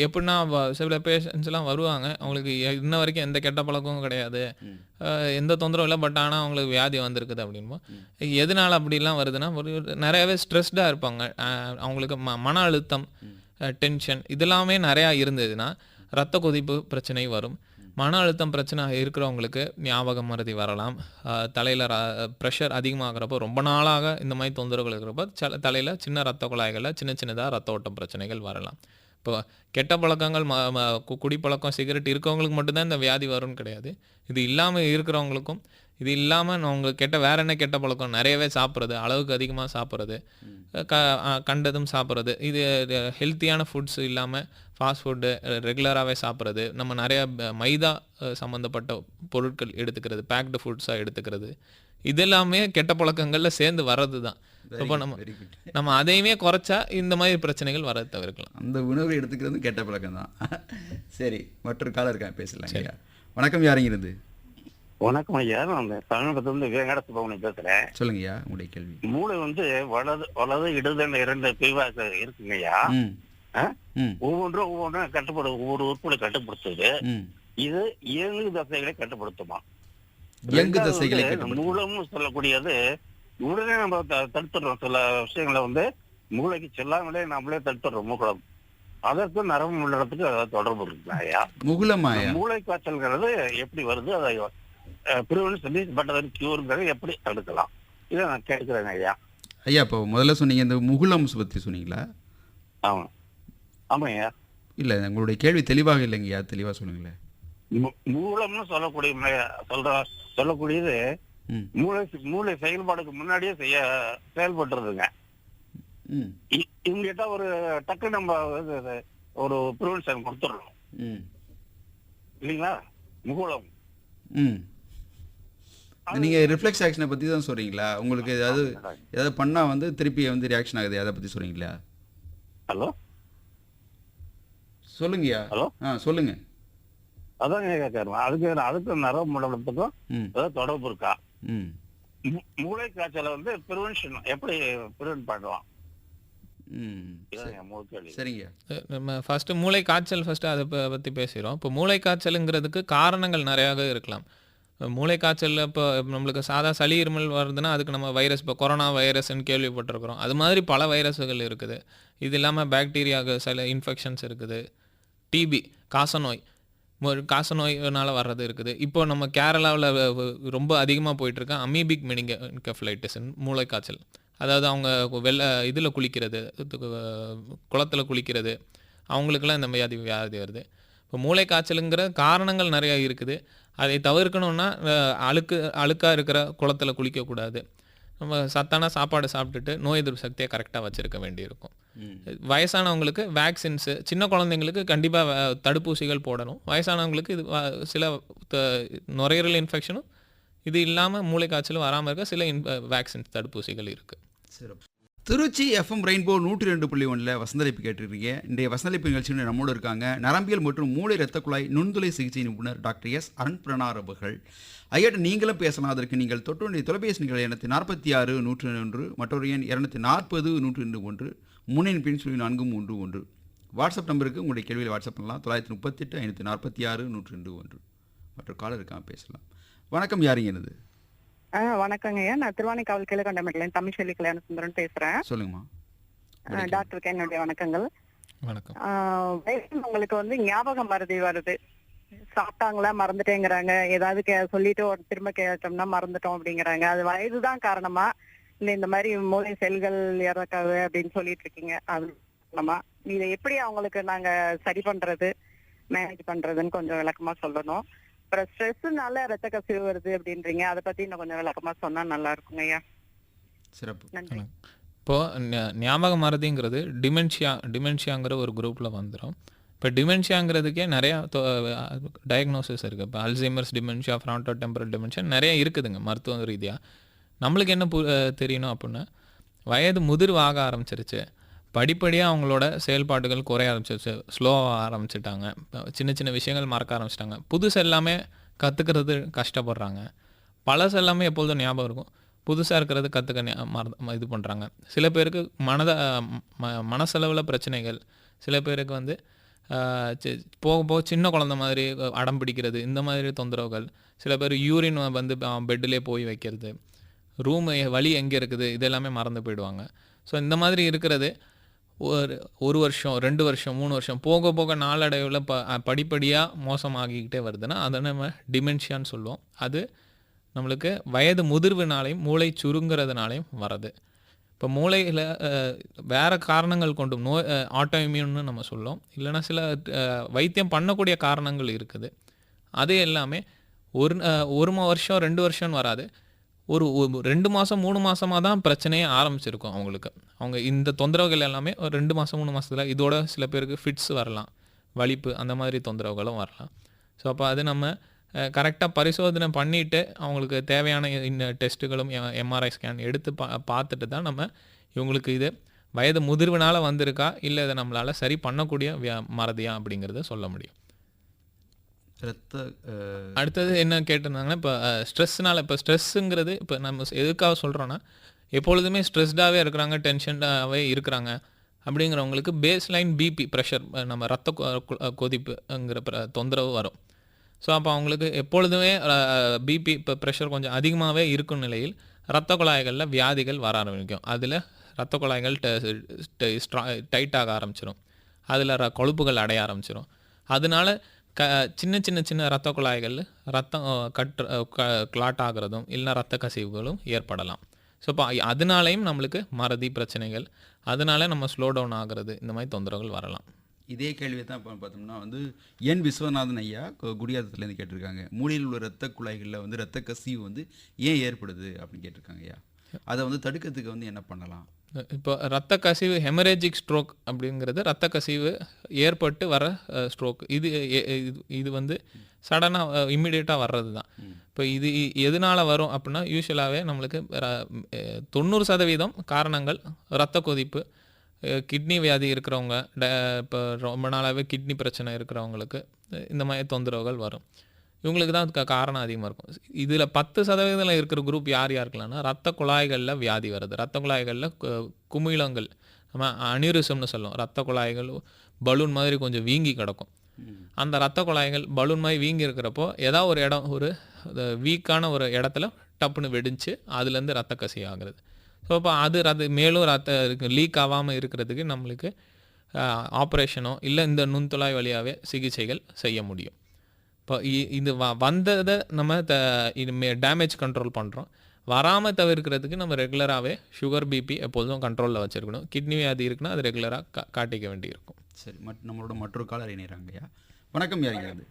எப்படின்னா சில பேஷண்ட்ஸ்லாம் வருவாங்க, அவங்களுக்கு இன்ன வரைக்கும் எந்த கெட்ட பழக்கமும் கிடையாது, எந்த தொந்தரவும் இல்லை, பட் ஆனால் அவங்களுக்கு வியாதி வந்திருக்குது அப்படின்போம். எதனால் அப்படிலாம் வருதுன்னா நிறையாவே ஸ்ட்ரெஸ்டாக இருப்பாங்க. அவங்களுக்கு மன அழுத்தம், டென்ஷன் இதெல்லாமே நிறையா இருந்ததுன்னா இரத்த கொதிப்பு பிரச்சனை வரும். மன அழுத்தம் பிரச்சனை இருக்கிறவங்களுக்கு ஞாபக மறதி வரலாம். தலையில் ப்ரெஷர் அதிகமாகிறப்போ ரொம்ப நாளாக இந்த மாதிரி தொந்தரவுகள் இருக்கிறப்போ தலையில் சின்ன இரத்த குழாய்களில் சின்னதாக ரத்த ஓட்டம் பிரச்சனைகள் வரலாம். இப்போ கெட்ட பழக்கங்கள் குடிப்பழக்கம், சிகரெட் இருக்கவங்களுக்கு மட்டும்தான் இந்த வியாதி வரும்னு கிடையாது. இது இல்லாமல் இருக்கிறவங்களுக்கும், இது இல்லாமல் அவங்களுக்கு வேறு என்ன கெட்ட பழக்கம், நிறையவே சாப்பிட்றது, அளவுக்கு அதிகமாக சாப்பிட்றது, கண்டதும் சாப்பிட்றது, இது ஹெல்த்தியான ஃபுட்ஸ் இல்லாமல் ஃபாஸ்ட் ஃபுட்டு ரெகுலராகவே சாப்பிட்றது, நம்ம நிறையா மைதா சம்மந்தப்பட்ட பொருட்கள் எடுத்துக்கிறது, பேக்டு ஃபுட்ஸாக எடுத்துக்கிறது, இதெல்லாமே கெட்ட பழக்கங்களில் சேர்ந்து வர்றது தான். இப்போ நம்ம அதையுமே குறைச்சா இந்த மாதிரி பிரச்சனைகள் வரது தவிர்க்கலாம். அந்த உணவு எடுத்துக்கிறது கெட்ட பழக்கம் தான். சரி, மற்றொரு காலம் இருக்காங்க, பேசலாம். ஐயா வணக்கம், யாருங்க இருந்து? வணக்கம் ஐயா, நான் தமிழகத்திலிருந்து வேங்கட சுப்பிரமணியம் பேசுறேன். சொல்லுங்க ஐயா, உங்களுடைய கேள்வி. மூளை வந்து வலது இடது இரண்டு பிரிவாக இருக்குங்க ஐயா. ஒவ்வொன்றும் கட்டுப்படு, ஒவ்வொரு உறுப்புகளை கட்டுப்படுத்துது. இது இயங்கு தசைகளை கட்டுப்படுத்துமா? இயங்கு தசைகளை மூலம்னு சொல்லக்கூடியது உடனே நம்ம தடுத்துடுறோம். சில விஷயங்களை வந்து மூளைக்கு செல்லாமலே நம்மளே தடுத்துடுறோம். முகுளம், அதற்கு நரம்பு உள்ளடத்துக்கு தொடர்பு இருக்கு ஐயா. முகுளமாயா? மூளை காய்ச்சல்ங்கிறது எப்படி வருது, அதை பிரிவென்ஷன் சொல்லி பட் கியூர்ங்கிறது எப்படி தடுக்கலாம், இதை நான் கேட்கிறேன் ஐயா. ஐயா இப்போ முதல்ல சொன்னீங்க இந்த முகுளம் பற்றி சொன்னீங்களா? ஆமாம் ஆமாய்யா. இல்லை, உங்களுடைய கேள்வி தெளிவாக இல்லைங்கய்யா, தெளிவாக சொல்லுங்களேன். மூலம்னு சொல்லக்கூடியது மூளை செயல்பாடுக்கு முன்னாடியே செயல்பட்டுறதுங்க. இவங்கிட்ட ஒரு டக்கு நம்ம ஒரு ப்ரிவென்ஷன் கொடுத்துடுறோம் இல்லைங்களா? முகுளம். நீங்க ரிஃப்ளெக்ஸ் ஆக்ஷனை பத்தி தான் சொல்றீங்களா? உங்களுக்கு ஏதாவது பண்ணா வந்து திருப்பி வந்து ரியாக்ஷன் ஆகுது, அதை பத்தி சொல்றீங்களா? ஹலோ சொல்லுங்கய்யா. ஹலோ சொல்லுங்க. அதான் கேட்கறேன். அதுக்கு நரம்பு மண்டலத்துக்கும் ஏதாவது தொடர்பு இருக்கா? மூளை காய்ச்சலை வந்து ப்ரிவென்ஷன் எப்படி ப்ரிவென்ட் பண்ணலாம்? சரிங்க. நம்ம ஃபர்ஸ்ட் மூளை காய்ச்சல் அதை பற்றி பேசுகிறோம். இப்போ மூளை காய்ச்சலுங்கிறதுக்கு காரணங்கள் நிறையாக இருக்கலாம். மூளை காய்ச்சலில் இப்போ நம்மளுக்கு சாதா சளி இருமல் வருதுன்னா அதுக்கு நம்ம வைரஸ், இப்போ கொரோனா வைரஸ்ன்னு கேள்விப்பட்டிருக்கிறோம். அது மாதிரி பல வைரஸுகள் இருக்குது. இது இல்லாமல் பாக்டீரியாவுக்கு சில இன்ஃபெக்ஷன்ஸ் இருக்குது. டிபி, காசநோயினால் வர்றது இருக்குது. இப்போ நம்ம கேரளாவில் ரொம்ப அதிகமாக போயிட்டுருக்க அமீபிக் மெனிங்கெஃபலைட்டிஸ்ன்னு மூளை காய்ச்சல். அதாவது அவங்க இதில் குளிக்கிறது, குளத்தில் குளிக்கிறது, அவங்களுக்கெல்லாம் இந்த வியாதி வருது. இப்போ மூளை காய்ச்சலுங்கிற காரணங்கள் நிறையா இருக்குது. அதை தவிர்க்கணுன்னா அழுக்காக இருக்கிற குளத்துல குளிக்கக்கூடாது. நம்ம சத்தான சாப்பாடு சாப்பிட்டுட்டு நோய் எதிர்ப்பு சக்தியை கரெக்டாக வச்சுருக்க வேண்டியிருக்கும். வயசானவங்களுக்கு வேக்சின்ஸு, சின்ன குழந்தைங்களுக்கு கண்டிப்பாக தடுப்பூசிகள் போடணும். வயசானவங்களுக்கு இது சில நுரையீரல் இன்ஃபெக்ஷனும் இது இல்லாமல் மூளை காய்ச்சலும் வராமல் இருக்க சில வேக்சின்ஸ் தடுப்பூசிகள் இருக்குது. சிறப்பு. திருச்சி எஃப்எம் ரெயின்போ 102.1 வசந்தளிப்பு கேட்டிருக்கீங்க. இன்றைய வசந்தளிப்பு நிகழ்ச்சியில் நம்மோடு இருக்காங்க நரம்பியல் மற்றும் மூளை இரத்த குழாய் நுண்துளை சிகிச்சை நிபுணர் டாக்டர் எஸ் அருண் பிரணார் அவர்கள். ஐயாட்ட நீங்களும் பேசலாம். அதற்கு நீங்கள் தொட்டு தொலைபேசி நிகழ்ச்சி எண்ணத்து 46 101, மற்றொரு எண் 240 101, முன்னின் பின் சொல்லி 431. வாட்ஸ்அப் நம்பருக்கு உங்களுடைய கேள்வியில் வாட்ஸ்அப் பண்ணலாம். 938 546 101. மற்ற காலர் இருக்காங்க, பேசலாம். வணக்கம், யாருங்க என்னது? வணக்கங்க ஐயா, நான் திருவானைக்காவல் கீழகொண்டமேட்டில் தமிழ்ச்செல்வி கல்யாண சுந்தரன் பேசுறேன். சொல்லுங்கம்மா. டாக்டருக்கு என்னுடைய வணக்கங்கள். வணக்கம். உங்களுக்கு வந்து ஞாபக மறதி வருது, சாப்பிட்டாங்களா மறந்துட்டேங்கிறாங்க, ஏதாவது சொல்லிட்டு திரும்ப கேட்டோம்னா மறந்துட்டோம் அப்படிங்கிறாங்க. அது வயதுதான் காரணமா இல்ல இந்த மாதிரி மூளை செல்கள் இறக்காது அப்படின்னு சொல்லிட்டு இருக்கீங்க, அது காரணமா? இதை எப்படி அவங்களுக்கு நாங்க சரி பண்றது, மேனேஜ் பண்றதுன்னு கொஞ்சம் விளக்கமா சொல்லணும். அப்புறம் ஸ்ட்ரெஸ்னால ரத்த கசிவு வருது அப்படின்றீங்க, அதை பத்தி இன்னும் கொஞ்சம் விளக்கமா சொன்னா நல்லா இருக்குங்க ஐயா. சிறப்பு. நன்றி. இப்போது ஞாபக மறதிங்கிறது டிமென்ஷியாங்கிற ஒரு குரூப்பில் வந்துடும். இப்போ டிமென்ஷியாங்கிறதுக்கே நிறையா டயக்னோசிஸ் இருக்குது. இப்போ அல்சைமர்ஸ் டிமென்ஷியா, ஃப்ராண்டோ டெம்பரல் டிமென்ஷியா நிறைய இருக்குதுங்க மருத்துவ ரீதியாக. நம்மளுக்கு என்ன தெரியணும் அப்படின்னா, வயது முதிர்வு ஆக ஆரம்பிச்சிருச்சு, படிப்படியாக அவங்களோட செயல்பாடுகள் குறைய ஆரம்பிச்சிருச்சு, ஸ்லோவாக ஆரம்பிச்சிட்டாங்க, சின்ன சின்ன விஷயங்கள் மறக்க ஆரம்பிச்சிட்டாங்க, புதுசு எல்லாமே கற்றுக்கிறது கஷ்டப்படுறாங்க, பழசு எல்லாமே எப்பொழுதும் ஞாபகம் இருக்கும், புதுசாக இருக்கிறது கற்றுக்க இது பண்ணுறாங்க. சில பேருக்கு மனசளவில் பிரச்சனைகள், சில பேருக்கு வந்து போக போக சின்ன குழந்த மாதிரி அடம் பிடிக்கிறது, இந்த மாதிரி தொந்தரவுகள், சில பேர் யூரின் வந்து பெட்டிலே போய் வைக்கிறது, ரூம் வலி எங்கே இருக்குது இதெல்லாமே மறந்து போயிடுவாங்க. ஸோ இந்த மாதிரி இருக்கிறது ஒரு வருஷம் 2 வருஷம் 3 வருஷம் போக போக நாளடைவில் படிப்படியாக மோசமாகிக்கிட்டே வருதுன்னா அதை நம்ம டிமென்ஷியான்னு சொல்லுவோம். அது நம்மளுக்கு வயது முதிர்வுனாலையும் மூளை சுருங்கிறதுனாலையும் வர்றது. இப்போ மூளையில் வேறு காரணங்கள் கொண்டும் ஆட்டோ இம்யூன்னு நம்ம சொல்லுவோம், இல்லைன்னா சில வைத்தியம் பண்ணக்கூடிய காரணங்கள் இருக்குது. அது எல்லாமே ஒரு வருஷம் 2 வருஷம்னு வராது, ஒரு 2 மாதம் 3 மாதமாக தான் பிரச்சனையே ஆரம்பிச்சிருக்கும் அவங்களுக்கு. அவங்க இந்த தொந்தரவுகள் எல்லாமே ஒரு 2 மாதம் 3 மாதத்தில் இதோட சில பேருக்கு ஃபிட்ஸ் வரலாம், வலிப்பு, அந்த மாதிரி தொந்தரவுகளும் வரலாம். ஸோ அப்போ அது நம்ம கரெக்டாக பரிசோதனை பண்ணிவிட்டு அவங்களுக்கு தேவையான இந்த டெஸ்ட்டுகளும் எம்ஆர்ஐ ஸ்கேன் எடுத்து பார்த்துட்டு தான் நம்ம இவங்களுக்கு இது வயது முதிர்வுனால் வந்திருக்கா இல்லை இதை நம்மளால் சரி பண்ணக்கூடிய மறதியா அப்படிங்கிறத சொல்ல முடியும். அடுத்தது என்ன கேட்டிருந்தாங்கன்னா, இப்போ ஸ்ட்ரெஸ்னால், இப்போ ஸ்ட்ரெஸ்ஸுங்கிறது இப்போ நம்ம எதுக்காக சொல்கிறோன்னா, எப்பொழுதுமே ஸ்ட்ரெஸ்டாகவே இருக்கிறாங்க, டென்ஷனாகவே இருக்கிறாங்க அப்படிங்கிறவங்களுக்கு பேஸ் லைன் பிபி ப்ரெஷர், நம்ம ரத்த கொதிப்புங்கிற தொந்தரவு வரும். ஸோ அப்போ அவங்களுக்கு எப்பொழுதுமே பிபி இப்போ ப்ரெஷர் கொஞ்சம் அதிகமாகவே இருக்கும் நிலையில் இரத்த குழாய்களில் வியாதிகள் வர ஆரம்பிக்கும். அதில் இரத்த குழாய்கள் டைட்டாக ஆரம்பிச்சிடும், அதில் கொழுப்புகள் அடைய ஆரம்பிச்சிடும். அதனால சின்ன சின்ன சின்ன இரத்த குழாய்கள் ரத்தம் கிளாட் ஆகிறதும் இல்லைனா இரத்த கசிவுகளும் ஏற்படலாம். ஸோ இப்போ அதனாலையும் நம்மளுக்கு மறதி பிரச்சனைகள், அதனால நம்ம ஸ்லோ டவுன் ஆகிறது, இந்த மாதிரி தொந்தரவுகள் வரலாம். இதே கேள்வியை தான் இப்போ பார்த்தோம்னா வந்து என் விஸ்வநாதன் ஐயா குடியாத்தத்துலேருந்து கேட்டிருக்காங்க. மூளையில் உள்ள இரத்த குழாய்களில் வந்து இரத்த கசிவு வந்து ஏன் ஏற்படுது அப்படின்னு கேட்டிருக்காங்க ஐயா. அதை வந்து தடுக்கிறதுக்கு வந்து என்ன பண்ணலாம்? இப்போ இரத்த கசிவு ஹெமரேஜிக் ஸ்ட்ரோக் அப்படிங்கிறது இரத்த கசிவு ஏற்பட்டு வர ஸ்ட்ரோக். இது வந்து சடனாக இம்மிடியேட்டாக வர்றது தான். இப்போ இது எதனால் வரும் அப்படின்னா, யூஸ்வலாகவே நம்மளுக்கு 90% காரணங்கள் இரத்த கொதிப்பு, கிட்னி வியாதி இருக்கிறவங்க, இப்போ ரொம்ப நாளாகவே கிட்னி பிரச்சனை இருக்கிறவங்களுக்கு இந்த மாதிரி தொந்தரவுகள் வரும். இவங்களுக்கு தான் காரணம் அதிகமாக இருக்கும். இதில் 10% இருக்கிற குரூப் யார் யாருக்கலாம்னா, ரத்த குழாய்களில் வியாதி வருது, ரத்த குழாய்களில் குமிழங்கள், நம்ம அனியூரிசம்னு சொல்லுவோம், ரத்த குழாய்கள் பலூன் மாதிரி கொஞ்சம் வீங்கி கிடக்கும். அந்த ரத்த குழாய்கள் பலூன் மாதிரி வீங்கி இருக்கிறப்போ ஏதாவது ஒரு இடம், ஒரு வீக்கான ஒரு இடத்துல டப்புன்னு வெடிச்சு அதுலேருந்து ரத்த கசிவு ஆகுறது. ஸோ அப்போ அது மேலும் லீக் ஆகாமல் இருக்கிறதுக்கு நம்மளுக்கு ஆப்ரேஷனோ இல்லை இந்த நுண்துழாய் வழியாகவே சிகிச்சைகள் செய்ய முடியும். இப்போ இது வந்ததை நம்ம டேமேஜ் கண்ட்ரோல் பண்ணுறோம். வராமல் தவிர்க்கிறதுக்கு நம்ம ரெகுலராகவே சுகர் பிபி எப்போதும் கண்ட்ரோலில் வச்சுருக்கணும். கிட்னி வியாதி இருக்குன்னா அது ரெகுலராக காட்டிக்க வேண்டியிருக்கும். சரி, நம்மளோட மற்றொரு காலர் இணைகிறாங்கய்யா. வணக்கம், யாருங்க அது?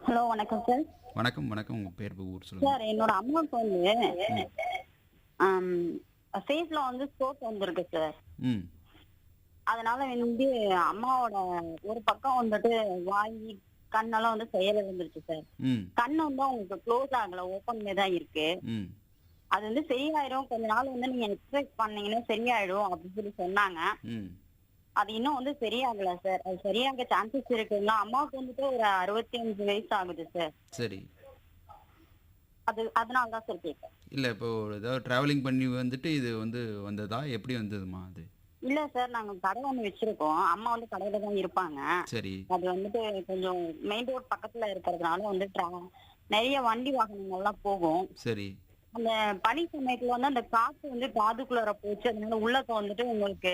ஹலோ, வணக்கம் சார். வணக்கம், வணக்கம். உங்கள் பேர், ஊர் சொல்லுங்கள். சார், என்னோட அம்மாவுக்கு வந்து ஃபேஸ்ல வந்து ஸ்ட்ரோக் வந்திருக்கு சார். ம் அதனால வந்து அம்மாவோட ஒரு பக்கம் வந்துட்டு வாய் கண்ணெல்லாம் வந்து செயல் இருந்துருச்சு சார். ம் கண்ணு வந்து அவங்களுக்கு க்ளோஸ் ஆகல, ஓப்பன்ல தான் இருக்கு. ம் அது வந்து சரியாயிடும், கொஞ்ச நாள் வந்து நீங்க எக்ஸசைஸ் பண்ணீங்கன்னா சரியாயிடும் அப்படின்னு சொல்லி சொன்னாங்க. ம் அது இன்னும் வந்து சரியாகல சார். அது சரியாக சான்சஸ் இருக்குங்களா? அம்மாவுக்கு வந்துட்டு ஒரு 65 வயசு ஆகுது சார். சரி. அதனால தான் சார் கேட்கேன். இல்லை, இப்போ ஏதாவது ட்ராவலிங் பண்ணி வந்துட்டு இது வந்ததா, எப்படி வந்ததுமா அது? இல்ல சார், நாங்க கடை ஒண்ணு வச்சிருக்கோம். அம்மா வந்து கடையில தான் இருப்பாங்க. சரி. அது வந்துட்டு கொஞ்சம் மெயின் ரோட் பக்கத்துல இருக்கிறதுனால வந்து நிறைய வண்டி வாகனங்கள்லாம் போகும். சரி. அந்த பனி சமயத்துல வந்து அந்த காத்து வந்து காதுக்குள்ளார போச்சு, அதனால உள்ளக்க வந்துட்டு உங்களுக்கு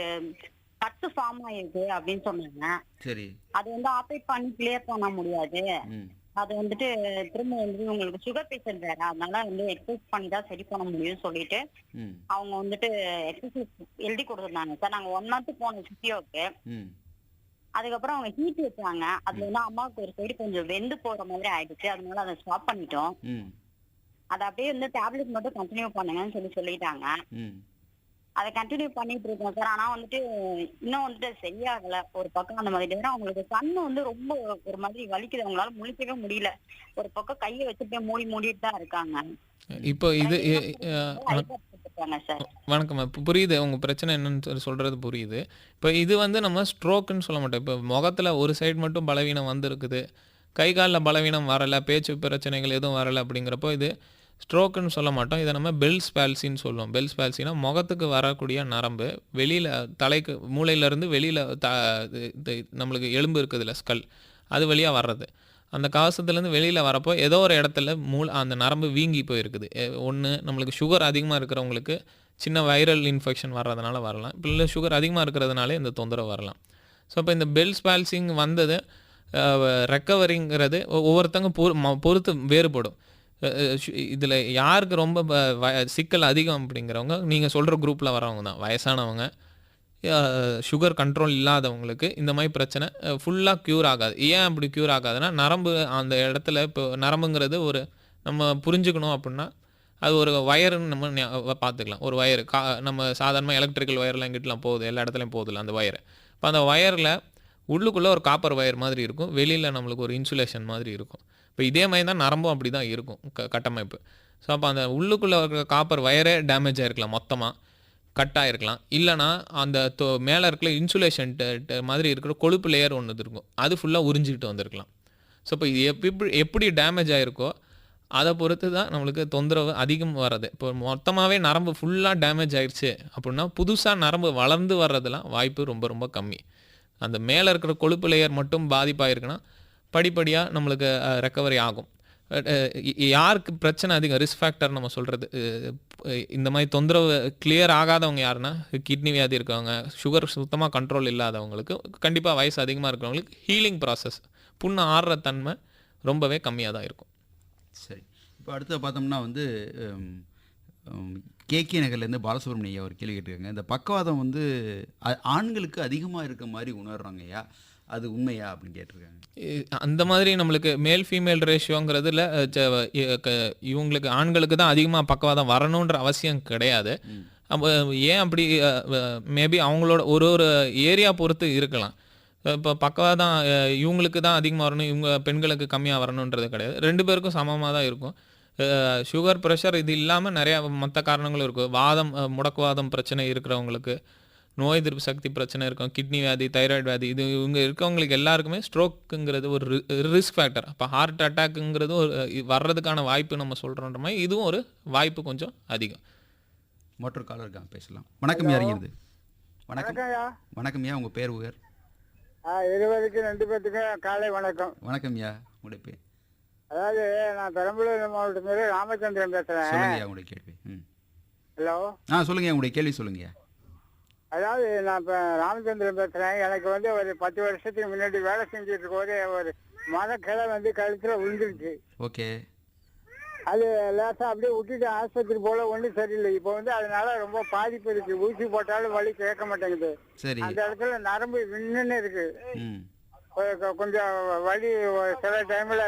கட்டு ஃபார்ம் ஆயிருக்கு அப்படின்னு சொன்னாங்க. சரி. அது வந்து ஆப்ரேட் பண்ணி கிளியர் பண்ண முடியாது. ம் அது வந்துட்டு திரும்ப வந்து உங்களுக்கு சுகர் பேஷண்ட் வேற, அதனால வந்து எக்ஸசைஸ் பண்ணி தான் சரி பண்ண முடியும்னு சொல்லிட்டு ம் அவங்க வந்துட்டு எக்ஸசைஸ் எழுதி கொடுத்துருந்தாங்க சார். நாங்க 1 month போனோம் பிசியோக்கு. ம் அதுக்கப்புறம் அவங்க ஹீட் வச்சாங்க. அதுல வந்து அம்மாவுக்கு ஒரு சைடு கொஞ்சம் வெந்து போற மாதிரி ஆயிடுச்சு, அதனால அதை ஸ்டாப் பண்ணிட்டோம். ம் அதை அப்படியே வந்து டேப்லெட் மட்டும் கண்டினியூ பண்ணுங்கன்னு சொல்லிட்டாங்க. ம் அதை கண்டினியூ பண்ணிட்டு இருக்கோம் சார். ஆனா வந்துட்டு இன்னும் வந்துட்டு சரியாகல. ஒரு பக்கம் அந்த மாதிரி அவங்களுக்கு கண்ணு வந்து ரொம்ப ஒரு மாதிரி வலிக்குது, அவங்களால முழிக்கவே முடியல. ஒரு பக்கம் கையை வச்சுட்டு மூடிட்டு தான் இருக்காங்க. இப்போ இது சார் வணக்கம். இப்போ புரியுது உங்கள் பிரச்சனை என்னன்னு சொல்கிறது புரியுது. இப்போ இது வந்து நம்ம ஸ்ட்ரோக்குன்னு சொல்ல மாட்டோம். இப்போ முகத்தில் ஒரு சைடு மட்டும் பலவீனம் வந்துருக்குது, கை காலில் பலவீனம் வரலை, பேச்சு பிரச்சனைகள் எதுவும் வரலை அப்படிங்கிறப்போ இது ஸ்ட்ரோக்குன்னு சொல்ல மாட்டோம். இதை நம்ம பெல்ஸ் பால்சின்னு சொல்லுவோம். பெல்ஸ் பால்சினா முகத்துக்கு வரக்கூடிய நரம்பு வெளியில் தலைக்கு மூளையிலேருந்து வெளியில் நம்மளுக்கு எலும்பு இருக்குதுல்ல, ஸ்கல், அது வழியாக வர்றது. அந்த கவசத்துலேருந்து வெளியில் வரப்போ ஏதோ ஒரு இடத்துல அந்த நரம்பு வீங்கி போயிருக்குது. ஒன்று நம்மளுக்கு சுகர் அதிகமாக இருக்கிறவங்களுக்கு சின்ன வைரல் இன்ஃபெக்ஷன் வர்றதுனால வரலாம், இப்போ இல்லை சுகர் அதிகமாக இருக்கிறதுனால இந்த தொந்தரவு வரலாம். ஸோ இப்போ இந்த பெல்ஸ் பால்சிங் வந்தது ரெக்கவரிங்கிறது ஒவ்வொருத்தங்க பொறுத்து வேறுபடும். இதில் யாருக்கு ரொம்ப சிக்கல் அதிகம் அப்படிங்கிறவங்க நீங்கள் சொல்கிற குரூப்பில் வரவங்க தான், வயசானவங்க, சுகர் கண்ட்ரோல் இல்லாதவங்களுக்கு இந்த மாதிரி பிரச்சனை ஃபுல்லாக க்யூர் ஆகாது. ஏன் அப்படி க்யூர் ஆகாதுன்னா, நரம்பு அந்த இடத்துல இப்போ நரம்புங்கிறது ஒரு நம்ம புரிஞ்சுக்கணும் அப்படின்னா அது ஒரு வயருன்னு நம்ம பார்த்துக்கலாம். ஒரு வயர் நம்ம சாதாரணமாக எலக்ட்ரிக்கல் வயர்லாம் எங்கிட்டலாம் போகுது, எல்லா இடத்துலையும் போகுதுல்ல அந்த வயர். இப்போ அந்த வயரில் உள்ளுக்குள்ளே ஒரு காப்பர் வயர் மாதிரி இருக்கும், வெளியில் நம்மளுக்கு ஒரு இன்சுலேஷன் மாதிரி இருக்கும். இப்போ இதே மாதிரி தான் நரம்பும் அப்படி தான் இருக்கும் கட்டமைப்பு. ஸோ அப்போ அந்த உள்ளுக்குள்ளே இருக்கிற காப்பர் வயரே டேமேஜ் ஆகிருக்கலாம், மொத்தமாக கட் ஆகிருக்கலாம். இல்லைனா அந்த மேலே இருக்கிற இன்சுலேஷன் மாதிரி இருக்கிற கொழுப்பு லேயர் ஒன்று இருக்கும், அது ஃபுல்லாக உறிஞ்சிக்கிட்டு வந்திருக்கலாம். ஸோ இப்போ இது எப்படி டேமேஜ் ஆகிருக்கோ அதை பொறுத்து தான் நம்மளுக்கு தொந்தரவு அதிகம் வர்றது. இப்போ மொத்தமாகவே நரம்பு ஃபுல்லாக டேமேஜ் ஆயிடுச்சு அப்படின்னா புதுசாக நரம்பு வளர்ந்து வர்றதுலாம் வாய்ப்பு ரொம்ப ரொம்ப கம்மி. அந்த மேலே இருக்கிற கொழுப்பு லேயர் மட்டும் பாதிப்பாயிருக்குன்னா படிப்படியாக நம்மளுக்கு ரெக்கவரி ஆகும். யாருக்கு பிரச்சனை அதிகம், ரிஸ்க் ஃபேக்டர் நம்ம சொல்கிறது, இந்த மாதிரி தொந்தரவு கிளியர் ஆகாதவங்க யாருன்னா கிட்னி வியாதி இருக்கவங்க, சுகர் சுத்தமாக கண்ட்ரோல் இல்லாதவங்களுக்கு, கண்டிப்பாக வயசு அதிகமாக இருக்கிறவங்களுக்கு ஹீலிங் ப்ராசஸ், புண்ணு ஆடுற தன்மை ரொம்பவே கம்மியாக தான் இருக்கும். சரி. இப்போ அடுத்து பார்த்தோம்னா கேகே நகர்லேருந்து பாலசுப்ரமணியம் ஐயா ஒரு கேள்வி கேட்டிருக்காங்க. இந்த பக்கவாதம் ஆண்களுக்கு அதிகமாக இருக்க மாதிரி உணர்றாங்க ஐயா, அது உண்மையா அப்படின்னு கேட்டிருக்காங்க. அந்த மாதிரி நம்மளுக்கு மேல் ஃபீமேல் ரேஷியோங்கிறதுல இவங்களுக்கு ஆண்களுக்கு தான் அதிகமாக பக்கவாதம் வரணுன்ற அவசியம் கிடையாது. அப்போ ஏன் அப்படி, மேபி அவங்களோட ஒரு ஏரியா பொறுத்து இருக்கலாம். இப்போ பக்கவாதம் இவங்களுக்கு தான் அதிகமாக வரணும், இவங்க பெண்களுக்கு கம்மியாக வரணுன்றது கிடையாது, 2 பேருக்கும் சமமாக தான் இருக்கும். சுகர் ப்ரெஷர் இது இல்லாமல் நிறையா மற்ற காரணங்களும் இருக்கும். வாதம், முடக்குவாதம் பிரச்சனை இருக்கிறவங்களுக்கு, நோய் எதிர்ப்பு சக்தி பிரச்சனை இருக்கும், கிட்னி வியாதி, தைராய்டு வியாதி, இது இவங்க இருக்கவங்களுக்கு எல்லாருக்குமே ஸ்ட்ரோக்குங்கிறது ஒரு ரிஸ்க் ஃபேக்டர். அப்போ ஹார்ட் அட்டாக்குங்கிறது ஒரு வர்றதுக்கான வாய்ப்பு நம்ம சொல்கிறோன்ற மாதிரி இதுவும் ஒரு வாய்ப்பு கொஞ்சம் அதிகம். மற்றொரு காலர் இருக்காங்க, பேசலாம். வணக்கம், யாருங்கிறது? வணக்கம். வணக்கம் ஐயா, உங்கள் பேர் உயர்? 20க்கு 2 பேத்துக்கும் காலை வணக்கம். வணக்கம் ஐயா, உங்களுடைய பேர்? அதாவது நான் பெரம்பலூர் மாவட்டத்தில் ராமச்சந்திரன் பேசுகிறேன். சொல்லுங்க ஐயா உங்களுடைய கேள்வி. ஹலோ. சொல்லுங்க உங்களுடைய கேள்வி சொல்லுங்க. அதாவது நான் இப்போ ராமச்சந்திரன் பேசுகிறேன். எனக்கு ஒரு 10 வருஷத்துக்கு முன்னாடி வேலை செஞ்சுட்டு இருக்கும்போது ஒரு மரக்கிளை கழுத்தில் விழுந்துருச்சு. ஓகே. அது லேசாக அப்படியே விட்டுட்டு ஆஸ்பத்திரி போல ஒன்றும் சரியில்லை. இப்போ அதனால ரொம்ப பாதிப்பு இருக்கு. ஊசி போட்டாலும் வலி கேட்க மாட்டேங்குது. சரி. அந்த இடத்துல நரம்பு விண்ணுன்னு இருக்கு. கொஞ்சம் வலி சில டைமில்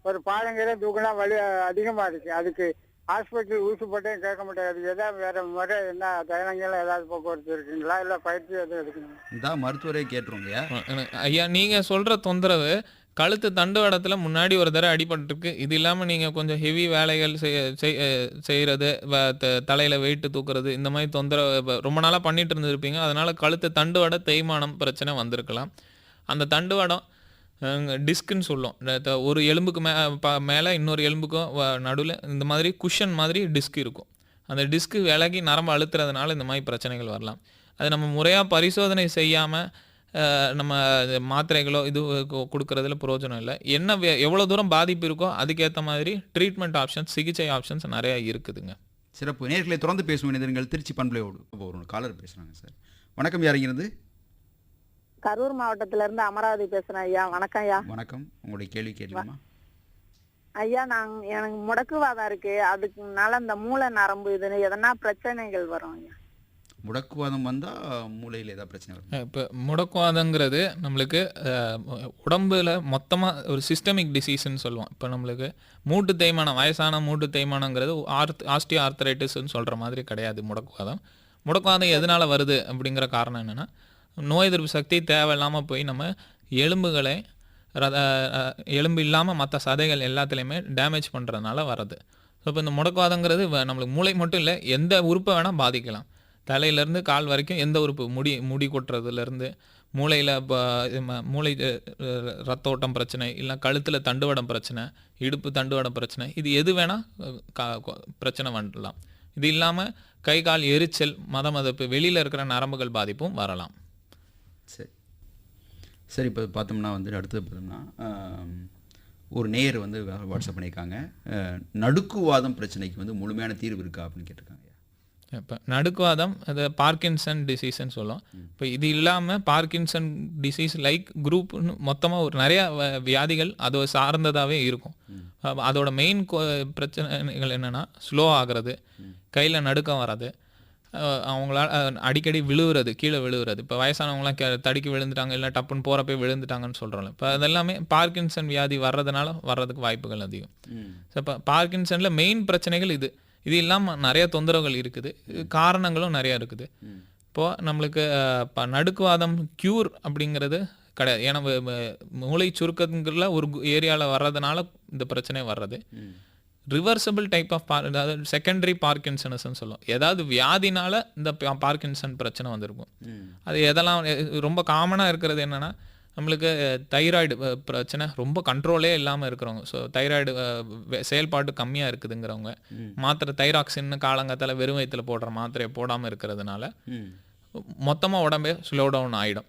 ஒரு பாலங்கீரை தூக்கினா வலி அதிகமாக இருக்கு. அதுக்கு ஹாஸ்பிட்டல் ஊசி போட்டையும் கேட்க மாட்டேன். அதுக்கு ஏதாவது வேற முறை என்ன தயனங்கள்லாம் ஏதாவது போக்குவரத்து இருக்குங்களா, இல்லை பயிற்சி எதுவும் எடுக்கணுங்களா? இதான் மருத்துவரே கேட்டுருங்கய்யா. ஐயா நீங்கள் சொல்கிற தொந்தரவு கழுத்து தண்டுவடத்தில் முன்னாடி ஒரு தடவை அடிபட்டிருக்கு. இது இல்லாமல் நீங்கள் கொஞ்சம் ஹெவி வேலைகள் செய்கிறது, தலையில் வெயிட்டு தூக்குறது, இந்த மாதிரி தொந்தரவு ரொம்ப நாளாக பண்ணிட்டு இருந்திருப்பீங்க. அதனால் கழுத்து தண்டுவட தேய்மானம் பிரச்சனை வந்திருக்கலாம். அந்த தண்டுவடம் டிஸ்க்குன்னு சொல்லும். ஒரு எலும்புக்கு மேலே இன்னொரு எலும்புக்கும் நடுவில் இந்த மாதிரி குஷன் மாதிரி டிஸ்க் இருக்கும். அந்த டிஸ்க்கு விலகி நரம்பு அழுத்துறதுனால இந்த மாதிரி பிரச்சனைகள் வரலாம். அது நம்ம முறையாக பரிசோதனை செய்யாமல் நம்ம மாத்திரைகளோ இது கொடுக்கறதுல பிரயோஜனம் இல்லை. என்ன எவ்வளோ தூரம் பாதிப்பு இருக்கோ அதுக்கேற்ற மாதிரி ட்ரீட்மெண்ட் ஆப்ஷன்ஸ், சிகிச்சை ஆப்ஷன்ஸ் நிறையா இருக்குதுங்க. சிறப்பு. நேர்களை தொடர்ந்து பேசும் இணையர்கள் திருச்சி பண்பலையோடு ஒரு காலர் பேசுகிறாங்க சார். வணக்கம், யாருங்கிறது? கரூர் மாவட்டத்துல இருந்து அமராவதி பேசுறேன் ஐயா. வணக்கம் ஐயா. வணக்கம், உங்களுடைய கேள்வி கேட்கலாமா? ஐயா, எனக்கு முடக்குவாதம் இருக்கு. அதுக்குனால இந்த மூளை நரம்பு இது எதனா பிரச்சனைகள் வரும் ஐயா? முடக்குவாதம் வந்தால் மூளையில் ஏதாவது பிரச்சனை வரும்? இப்போ முடக்குவாதங்கிறது நம்மளுக்கு உடம்புல மொத்தமாக ஒரு சிஸ்டமிக் டிசீஸ்ன்னு சொல்லுவோம். இப்போ நம்மளுக்கு மூட்டு தேய்மானம், வயசான மூட்டு தேய்மானங்கிறது ஆஸ்டியோ ஆர்த்தரைட்டிஸ்ன்னு சொல்கிற மாதிரி கிடையாது. முடக்குவாதம் எதனால் வருது அப்படிங்கிற காரணம் என்னென்னா, நோய் எதிர்ப்பு சக்தி தேவையில்லாமல் போய் நம்ம எலும்புகளை எலும்பு இல்லாமல் மற்ற சதைகள் எல்லாத்துலேயுமே டேமேஜ் பண்ணுறதுனால வர்றது. ஸோ இப்போ இந்த முடக்குவாதங்கிறது நம்மளுக்கு மூளை மட்டும் இல்லை, எந்த உறுப்பை வேணால் பாதிக்கலாம். தலையிலேருந்து கால் வரைக்கும் எந்த உறுப்பு, முடி கொட்டுறதுலேருந்து மூளையில் மூளை ரத்த ஓட்டம் பிரச்சனை, இல்லை கழுத்தில் தண்டுவடம் பிரச்சனை, இடுப்பு தண்டுவடம் பிரச்சனை, இது எது வேணால் பிரச்சனை வரலாம். இது இல்லாமல் கை கால் எரிச்சல், மதமதப்பு, வெளியில் இருக்கிற நரம்புகள் பாதிப்பும் வரலாம். சரி சரி. இப்போ பார்த்தோம்னா அடுத்தது பார்த்தோம்னா ஒரு நேயர் வாட்ஸ்அப் பண்ணியிருக்காங்க. நடுக்குவாதம் பிரச்சனைக்கு முழுமையான தீர்வு இருக்கா அப்படின்னு கேட்டிருக்காங்க. இப்போ நடுக்குவாதம் அது பார்க்கின்சன் டிசீஸ்ன்னு சொல்லும். இப்போ இது இல்லாமல் பார்க்கின்சன் டிசீஸ் லைக் குரூப்னு மொத்தமாக ஒரு நிறையா வியாதிகள் அது சார்ந்ததாகவே இருக்கும். அதோட மெயின் பிரச்சனைகள் என்னென்னா ஸ்லோ ஆகிறது, கையில் நடுக்கம் வராது, அவங்களால அடிக்கடி விழுவுறது, கீழே விழுவுறது. இப்போ வயசானவங்களாம் தடுக்கி விழுந்துட்டாங்க, இல்லை டப்புன்னு போகிறப்ப விழுந்துட்டாங்கன்னு சொல்கிறோம். இப்போ அதெல்லாமே பார்க்கின்சன் வியாதி வர்றதுக்கு வாய்ப்புகள் அதிகம். ஸோ இப்போ பார்க்கின்சனில் மெயின் பிரச்சனைகள் இது இல்லாமல் நிறைய தொந்தரவுகள் இருக்குது, காரணங்களும் நிறையா இருக்குது. இப்போது நம்மளுக்கு நடுக்குவாதம் க்யூர் அப்படிங்கிறது கிடையாது. ஏன்னா மூளை சுருக்கங்கிறதுல ஒரு ஏரியாவில் வர்றதுனால இந்த பிரச்சனை வர்றது. ரிவர்சபிள் டைப் ஆஃப் அதாவது செகண்டரி பார்க்கின்சன்ஸ்ன்னு சொல்லும். ஏதாவது வியாதினால இந்த பார்க்கின்சன் பிரச்சனை வந்திருக்கும். அது எதெல்லாம் ரொம்ப காமனாக இருக்கிறது என்னென்னா, நம்மளுக்கு தைராய்டு பிரச்சனை ரொம்ப கண்ட்ரோலே இல்லாமல் இருக்கிறவங்க, ஸோ தைராய்டு செயல்பாடு கம்மியாக இருக்குதுங்கிறவங்க, மாத்திரை தைராக்சின்னு காலங்காத்தால் வெறும் வயிற்றில் போடுற மாத்திரையை போடாமல் இருக்கிறதுனால மொத்தமாக உடம்பே ஸ்லோ டவுன் ஆகிடும்.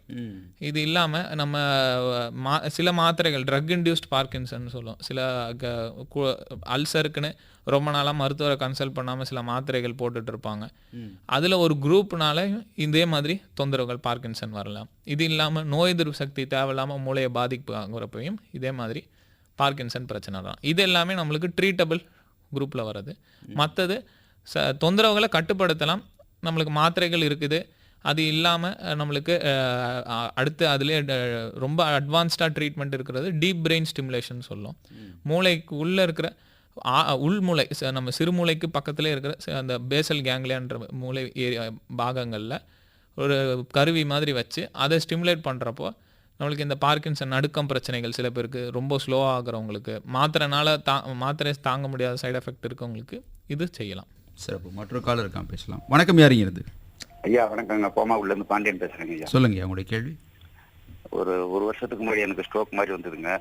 இது இல்லாமல் நம்ம சில மாத்திரைகள் ட்ரக் இன்டியூஸ்ட் பார்க்கின்சன் சொல்லுவோம். சில அல்சருக்குன்னு ரொம்ப நாளாக மருத்துவரை கன்சல்ட் பண்ணாமல் சில மாத்திரைகள் போட்டுட்டு இருப்பாங்க. அதில் ஒரு குரூப்னால இதே மாதிரி தொந்தரவுகள் பார்க்கின்சன் வரலாம். இது இல்லாமல் நோய் எதிர்ப்பு சக்தி தேவையில்லாமல் மூளையை பாதிப்பு ஆகுறப்பையும் இதே மாதிரி பார்க்கின்சன் பிரச்சனை வரலாம். இது எல்லாமே நம்மளுக்கு ட்ரீட்டபிள் குரூப்பில் வர்றது. மற்றது தொந்தரவுகளை கட்டுப்படுத்தலாம், நம்மளுக்கு மாத்திரைகள் இருக்குது. அது இல்லாமல் நம்மளுக்கு அடுத்து அதுலேயே ரொம்ப அட்வான்ஸ்டாக ட்ரீட்மெண்ட் இருக்கிறது டீப் பிரெயின் ஸ்டிமுலேஷன் சொல்லும். மூளைக்கு உள்ளே இருக்கிற உள்மூளை, நம்ம சிறுமூளைக்கு பக்கத்துலேயே இருக்கிற அந்த பேசல் கேங்லியான்ற மூளை ஏரியா பாகங்களில் ஒரு கருவி மாதிரி வச்சு அதை ஸ்டிமுலேட் பண்ணுறப்போ நம்மளுக்கு இந்த பார்க்கின்சன் நடுக்கம் பிரச்சனைகள் சில பேருக்கு ரொம்ப ஸ்லோ ஆகிறவங்களுக்கு, மாத்திரை தாங்க முடியாத சைடு எஃபெக்ட் இருக்கவங்களுக்கு இது செய்யலாம். சிறப்பு. மற்றொரு காலர் இருக்கான், பேசலாம். வணக்கம், யாருங்கிறது? ஐயா வணக்கங்க, கோமாவுலேருந்து பாண்டியன் பேசுகிறேங்க ஐயா. சொல்லுங்க உங்களுடைய கேள்வி. ஒரு வருஷத்துக்கு முன்னாடி எனக்கு ஸ்ட்ரோக் மாதிரி வந்ததுங்க.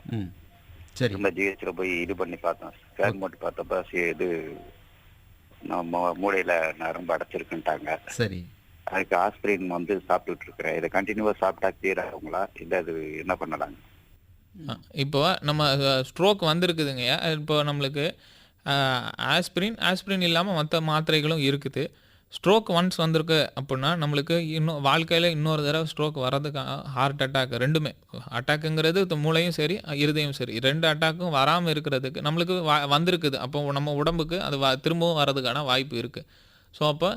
சரி. இந்த ஜிஹெச்சில் போய் இது பண்ணி பார்த்தோம், ஸ்கேன் போட்டு பார்த்தப்ப இது நம்ம மூளையில் நரம்பு அடைச்சிருக்குன்ட்டாங்க. சரி. அதுக்கு ஆஸ்பிரின் சாப்பிட்டுட்டு இருக்கிறேன். இதை கண்டினியூவாக சாப்பிட்டா கிளியர் ஆகுங்களா, இல்லை அது என்ன பண்ணலாங்க? இப்போ நம்ம ஸ்ட்ரோக் வந்திருக்குதுங்க. இப்போ நம்மளுக்கு ஆஸ்பிரின் இல்லாமல் மற்ற மாத்திரைகளும் இருக்குது. ஸ்ட்ரோக் ஒன்ஸ் வந்திருக்கு அப்படின்னா நம்மளுக்கு இன்னும் வாழ்க்கையில் இன்னொரு தடவை ஸ்ட்ரோக் வர்றதுக்கு ஹார்ட் அட்டாக் ரெண்டுமே, அட்டாக்குங்கிறது மூளையும் சரி இருதயம் சரி, ரெண்டு அட்டாக்கும் வராமல் இருக்கிறதுக்கு நம்மளுக்கு வந்திருக்குது. அப்போ நம்ம உடம்புக்கு அது திரும்பவும் வர்றதுக்கான வாய்ப்பு இருக்குது. ஸோ அப்போ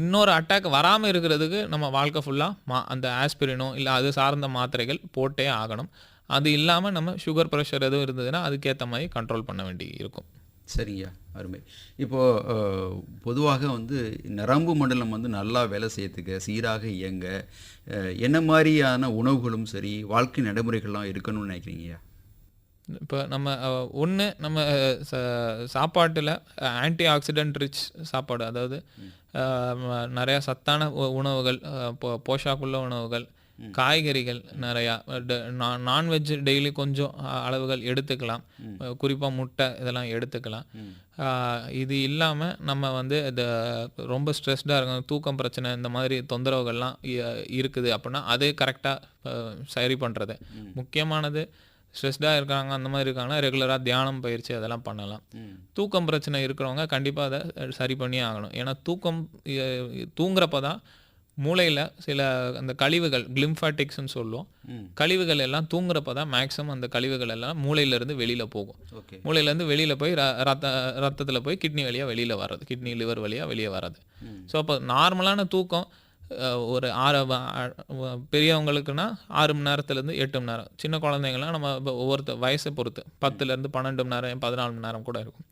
இன்னொரு அட்டாக் வராமல் இருக்கிறதுக்கு நம்ம வாழ்க்கை ஃபுல்லாக அந்த ஆஸ்பிரினோ இல்லை அது சார்ந்த மாத்திரைகள் போட்டே ஆகணும். அது இல்லாமல் நம்ம சுகர் ப்ரெஷர் எதுவும் இருந்ததுன்னா அதுக்கேற்ற மாதிரி கண்ட்ரோல் பண்ண வேண்டி இருக்கும். சரிங்கய்யா, அருமை. இப்போது பொதுவாக வந்து நரம்பு மண்டலம் வந்து நல்லா வேலை செய்யறதுக்கு, சீராக இயங்க என்ன மாதிரியான உணவுகளும் சரி, வாழ்க்கை நடைமுறைகள்லாம் இருக்கணும்னு நினைக்கிறீங்கய்யா? இப்போ நம்ம ஒன்று நம்ம சாப்பாட்டில் ஆன்டி ஆக்சிடென்ட் ரிச் சாப்பாடு, அதாவது நிறையா சத்தான உணவுகள், போஷாக்குள்ள உணவுகள், காய்கறிகள் நிறையா, நான்வெஜ் டெய்லி கொஞ்சம் அளவுகள் எடுத்துக்கலாம், குறிப்பாக முட்டை இதெல்லாம் எடுத்துக்கலாம். இது இல்லாமல் நம்ம வந்து இந்த ரொம்ப ஸ்ட்ரெஸ்டாக இருக்கும், தூக்கம் பிரச்சனை, இந்த மாதிரி தொந்தரவுகள்லாம் இருக்குது அப்படின்னா அது கரெக்டாக சரி பண்ணுறது முக்கியமானது. ஸ்ட்ரெஸ்டாக இருக்காங்க அந்த மாதிரி இருக்காங்கன்னா ரெகுலராக தியானம் பயிற்சி அதெல்லாம் பண்ணலாம். தூக்கம் பிரச்சனை இருக்கிறவங்க கண்டிப்பாக அதை சரி பண்ணியே ஆகணும். ஏன்னா தூங்குறப்ப தான் மூளையில் சில அந்த கழிவுகள், கிளிம்ஃபாட்டிக்ஸ்ன்னு சொல்லுவோம், கழிவுகள் எல்லாம் தூங்குறப்ப தான் மேக்ஸிமம் அந்த கழிவுகள் எல்லாம் மூளையிலேருந்து வெளியில் போகும். மூளையிலேருந்து வெளியில் போய் ரத்தத்தில் போய் கிட்னி வழியாக வெளியில் வர்றது, கிட்னி லிவர் வழியாக வெளியே வர்றது. ஸோ அப்போ நார்மலான தூக்கம் ஒரு பெரியவங்களுக்குன்னா 6 மணி நேரத்துலேருந்து 8 மணி நேரம். சின்ன குழந்தைங்களாம் நம்ம ஒவ்வொருத்த வயசை பொறுத்து 10லேருந்து 12 மணி நேரம் 14 மணி நேரம் கூட இருக்கும்.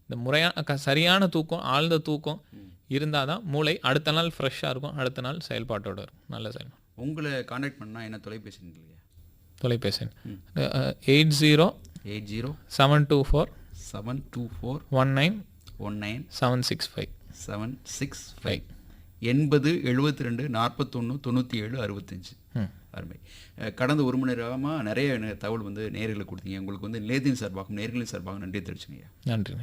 இந்த முறையான சரியான தூக்கம், ஆழ்ந்த தூக்கம் இருந்தால் தான் மூளை அடுத்த நாள் ஃப்ரெஷ்ஷாக இருக்கும், அடுத்த நாள் செயல்பாட்டோடு இருக்கும், நல்ல செயல்பாடு. உங்களை கான்டாக்ட் பண்ணால் என்ன தொலைபேசி இல்லையா? தொலைபேசி 80 724 19 765 765 80 72 41 97 65. அருமை. கடந்த 1 மணி நேரமாக நிறைய தகவல் வந்து நேயர்களுக்கு கொடுத்தீங்க. உங்களுக்கு வந்து நிலையத்தின் சார்பாகவும் நேயர்களின் சார்பாகவும் நன்றி தெரிவிச்சுங்க. நன்றி.